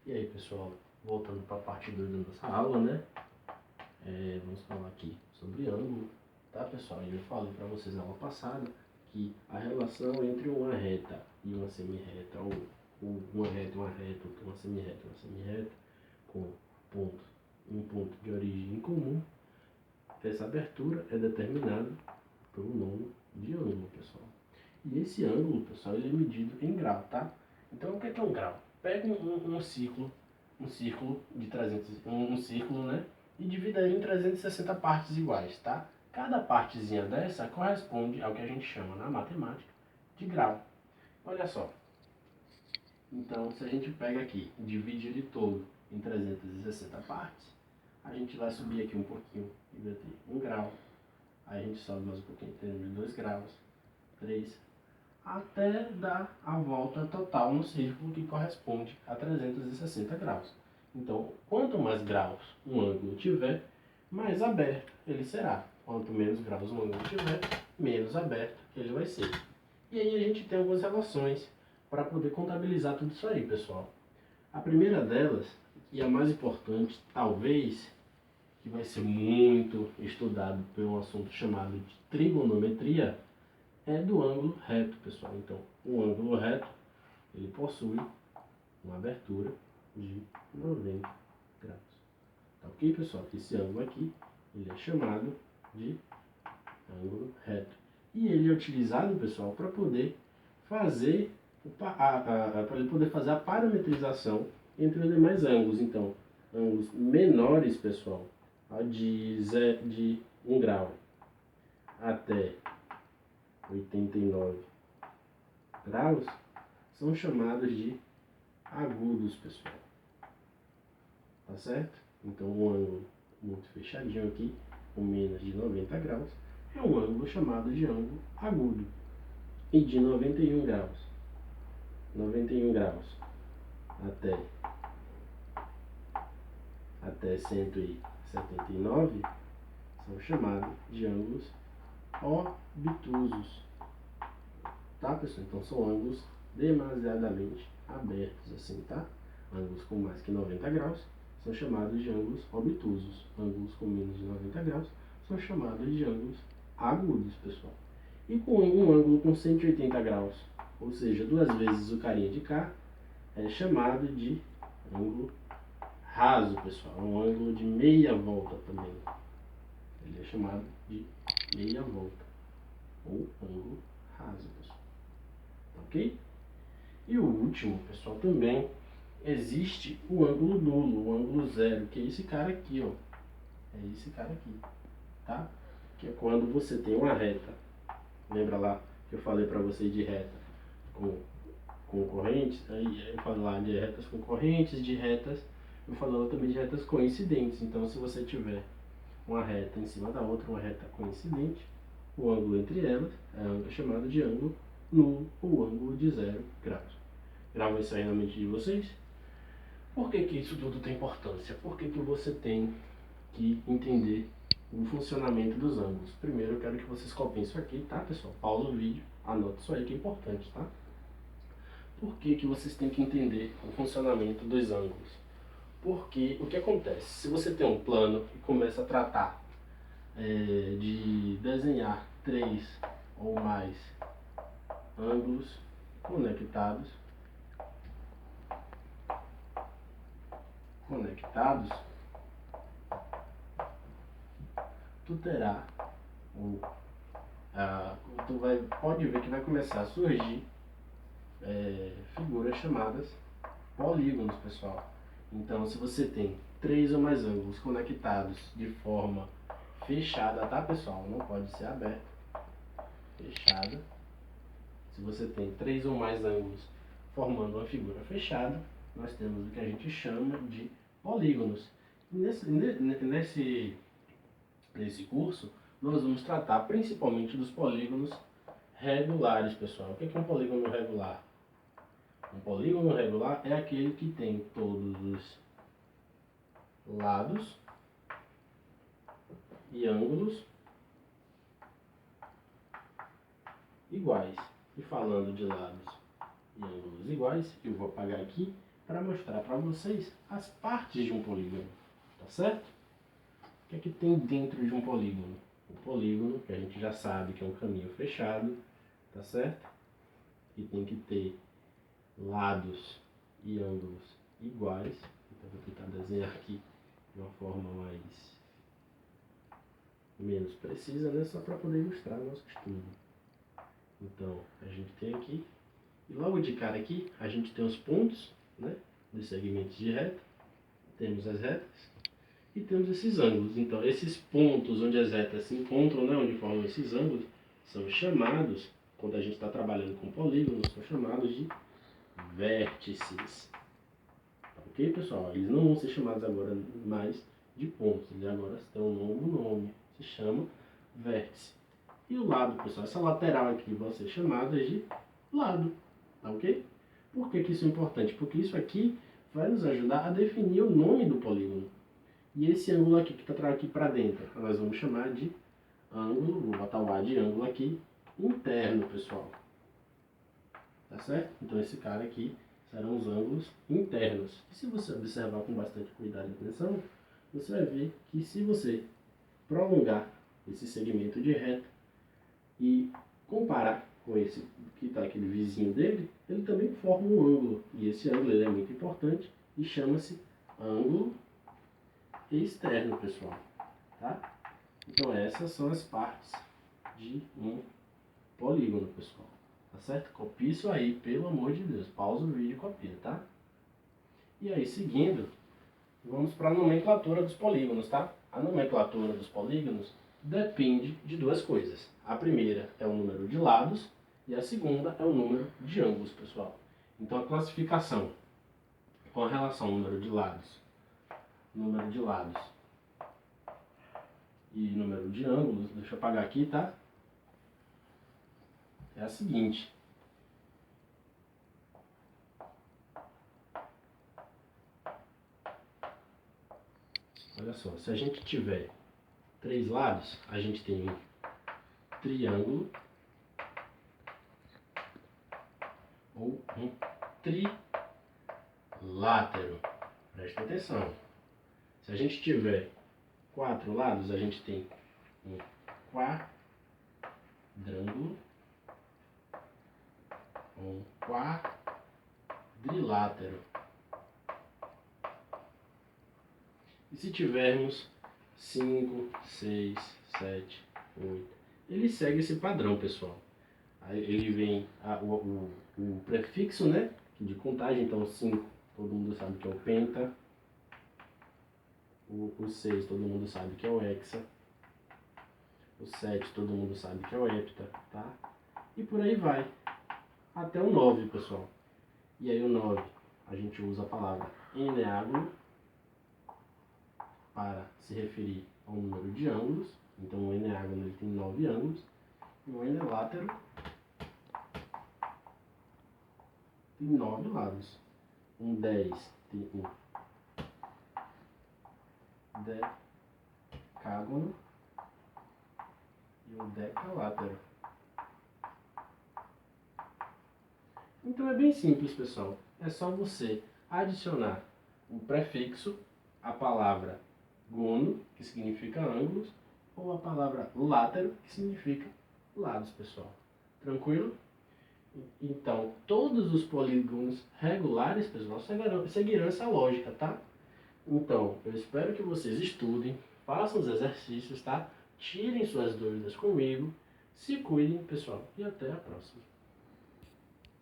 E aí, pessoal, voltando para a parte 2 da nossa aula, né? Vamos falar aqui sobre ângulo, tá, pessoal? Eu falei para vocês na aula passada que a relação entre uma reta e uma semi-reta, ou uma reta, uma semi-reta, com ponto, um ponto de origem em comum, essa abertura é determinada pelo nome de ângulo, pessoal. E esse ângulo, pessoal, ele é medido em grau, tá? Então, o que é um grau? Pega um círculo de 300, um círculo, né? E divida ele em 360 partes iguais, tá? Cada partezinha dessa corresponde ao que a gente chama na matemática de grau. Olha só. Então, se a gente pega aqui e divide ele todo em 360 partes, a gente vai subir aqui um pouquinho e vai ter 1 grau. Aí a gente sobe mais um pouquinho, tem 2 graus, 3, até dar a volta total no círculo, que corresponde a 360 graus. Então, quanto mais graus um ângulo tiver, mais aberto ele será. Quanto menos graus um ângulo tiver, menos aberto ele vai ser. E aí a gente tem algumas relações para poder contabilizar tudo isso aí, pessoal. A primeira delas, e a mais importante, talvez, que vai ser muito estudado por um assunto chamado de trigonometria, é do ângulo reto, pessoal. Então, o ângulo reto, ele possui uma abertura de 90 graus. Tá ok, pessoal? Esse ângulo aqui, ele é chamado de ângulo reto. E ele é utilizado, pessoal, para poder fazer para ele poder fazer a parametrização entre os demais ângulos. Então, ângulos menores, pessoal, de 1 grau até 89 graus, são chamados de agudos, pessoal. Tá certo? Então, um ângulo muito fechadinho aqui, com menos de 90 graus, é um ângulo chamado de ângulo agudo. E de 91 graus até 179 são chamados de ângulos obtusos. Tá, pessoal? Então são ângulos demasiadamente abertos, assim, tá? Ângulos com mais que 90 graus são chamados de ângulos obtusos. Ângulos com menos de 90 graus são chamados de ângulos agudos, pessoal. E com um ângulo com 180 graus, ou seja, 2 vezes o carinha de cá, é chamado de ângulo raso, pessoal. É um ângulo de meia volta também. Ele é chamado de meia volta, ou ângulo raso, pessoal. Ok? E o último, pessoal, também existe o ângulo nulo, o ângulo zero, que é esse cara aqui, ó. É esse cara aqui, tá? Que é quando você tem uma reta. Lembra lá que eu falei para vocês de reta com concorrentes? Aí eu falo lá de retas concorrentes, de retas, eu falo também de retas coincidentes. Então, se você tiver uma reta em cima da outra, uma reta coincidente, o ângulo entre elas é chamado de ângulo nulo ou ângulo de 0 graus. Grava isso aí na mente de vocês. Por que isso tudo tem importância? Por que você tem que entender o funcionamento dos ângulos? Primeiro eu quero que vocês copiem isso aqui, tá, pessoal? Pausa o vídeo, anota isso aí que é importante, tá? Por que vocês têm que entender o funcionamento dos ângulos? Porque o que acontece? Se você tem um plano e começa a tratar de desenhar 3 ou mais ângulos conectados, tu terá pode ver que vai começar a surgir figuras chamadas polígonos, pessoal. Então, se você tem 3 ou mais ângulos conectados de forma fechada, tá, pessoal? Não pode ser aberta, fechada. Se você tem 3 ou mais ângulos formando uma figura fechada, nós temos o que a gente chama de polígonos. Nesse curso, nós vamos tratar principalmente dos polígonos regulares, pessoal. O que é um polígono regular? Um polígono regular é aquele que tem todos os lados e ângulos iguais. E falando de lados e ângulos iguais, eu vou apagar aqui para mostrar para vocês as partes de um polígono, tá certo? O que é que tem dentro de um polígono? O polígono, que a gente já sabe que é um caminho fechado, tá certo? Que tem que ter lados e ângulos iguais. Então vou tentar desenhar aqui de uma forma menos precisa, né? Só para poder ilustrar o nosso estudo. Então a gente tem aqui, e logo de cara aqui, a gente tem os pontos, né? Dos segmentos de reta, temos as retas e temos esses ângulos. Então esses pontos onde as retas se encontram, né? Onde formam esses ângulos, são chamados, quando a gente está trabalhando com polígonos, são chamados de vértices. Ok, pessoal? Eles não vão ser chamados agora mais de pontos, eles agora têm um novo nome, se chama vértice. E o lado, pessoal, essa lateral aqui vai ser chamada de lado, tá ok? Por que isso é importante? Porque isso aqui vai nos ajudar a definir o nome do polígono. E esse ângulo aqui que está aqui para dentro, nós vamos chamar de ângulo, vou botar o A de ângulo aqui, interno, pessoal. Tá certo? Então esse cara aqui serão os ângulos internos. E se você observar com bastante cuidado e atenção, você vai ver que se você prolongar esse segmento de reta e comparar com esse que está aquele vizinho dele, ele também forma um ângulo. E esse ângulo ele é muito importante e chama-se ângulo externo, pessoal. Tá? Então essas são as partes de um polígono, pessoal. Tá certo? Copie isso aí, pelo amor de Deus. Pausa o vídeo e copia, tá? E aí, seguindo, vamos para a nomenclatura dos polígonos, tá? A nomenclatura dos polígonos depende de duas coisas. A primeira é o número de lados e a segunda é o número de ângulos, pessoal. Então a classificação com relação ao número de lados e número de ângulos, deixa eu apagar aqui, tá? É a seguinte. Olha só, se a gente tiver 3 lados, a gente tem um triângulo ou um trilátero. Presta atenção. Se a gente tiver 4 lados, a gente tem um quadrângulo ou um quadrilátero. E se tivermos 5, 6, 7, 8, ele segue esse padrão, pessoal. Aí ele vem o prefixo, né, de contagem, então 5, todo mundo sabe que é o penta. O 6, todo mundo sabe que é o hexa. O 7, todo mundo sabe que é o hepta, tá? E por aí vai, até o 9, pessoal. E aí o 9, a gente usa a palavra eneágono para se referir ao número de ângulos. Então o eneágono ele tem 9 ângulos. E o enelátero tem 9 lados. Um 10 tem um decágono e um decalátero. Então é bem simples, pessoal. É só você adicionar o prefixo, a palavra gono, que significa ângulos, ou a palavra látero, que significa lados, pessoal. Tranquilo? Então, todos os polígonos regulares, pessoal, seguirão essa lógica, tá? Então, eu espero que vocês estudem, façam os exercícios, tá? Tirem suas dúvidas comigo, se cuidem, pessoal, e até a próxima.